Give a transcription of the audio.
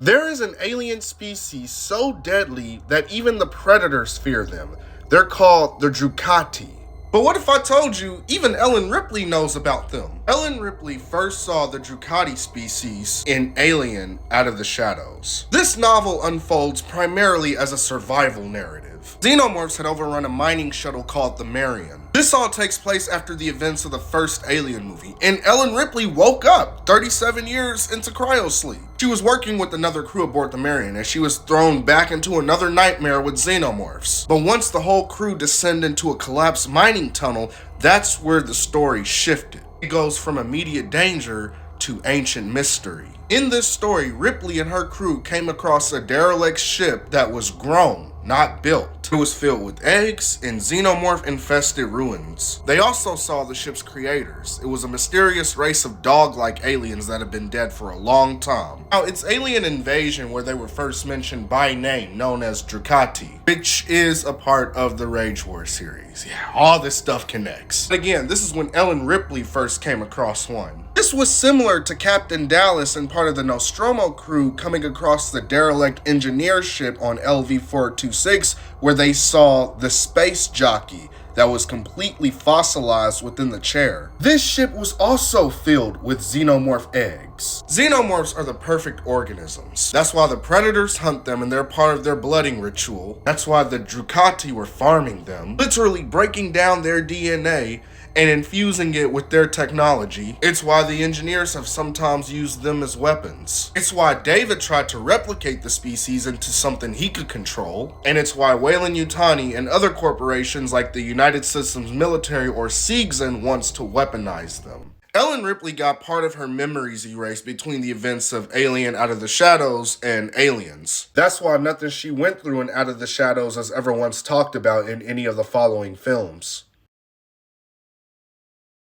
There is an alien species so deadly that even the predators fear them. They're called the Drukathi. But what if I told you even Ellen Ripley knows about them? Ellen Ripley first saw the Ducati species in Alien Out of the Shadows. This novel unfolds primarily as a survival narrative. Xenomorphs had overrun a mining shuttle called the Marion. This all takes place after the events of the first Alien movie, and Ellen Ripley woke up 37 years into cryosleep. She was working with another crew aboard the Marion, and she was thrown back into another nightmare with xenomorphs. But once the whole crew descend into a collapsed mining tunnel, that's where the story shifted. It goes from immediate danger to ancient mystery. In this story, Ripley and her crew came across a derelict ship that was grown, not built. It was filled with eggs and xenomorph-infested ruins. They also saw the ship's creators. It was a mysterious race of dog-like aliens that had been dead for a long time. Now, it's Alien Invasion where they were first mentioned by name, known as Drukathi, which is a part of the Rage War series. Yeah, all this stuff connects. Again, this is when Ellen Ripley first came across one. This was similar to Captain Dallas and part of the Nostromo crew coming across the derelict engineer ship on LV-426, where they saw the space jockey that was completely fossilized within the chair. This ship was also filled with xenomorph eggs. Xenomorphs are the perfect organisms. That's why the predators hunt them and they're part of their blooding ritual. That's why the Drukathi were farming them, literally breaking down their DNA and infusing it with their technology. It's why the engineers have sometimes used them as weapons. It's why David tried to replicate the species into something he could control. And it's why Weyland-Yutani and other corporations like the United Systems Military or Seegson wants to weaponize them. Ellen Ripley got part of her memories erased between the events of Alien Out of the Shadows and Aliens. That's why nothing she went through in Out of the Shadows is ever once talked about in any of the following films.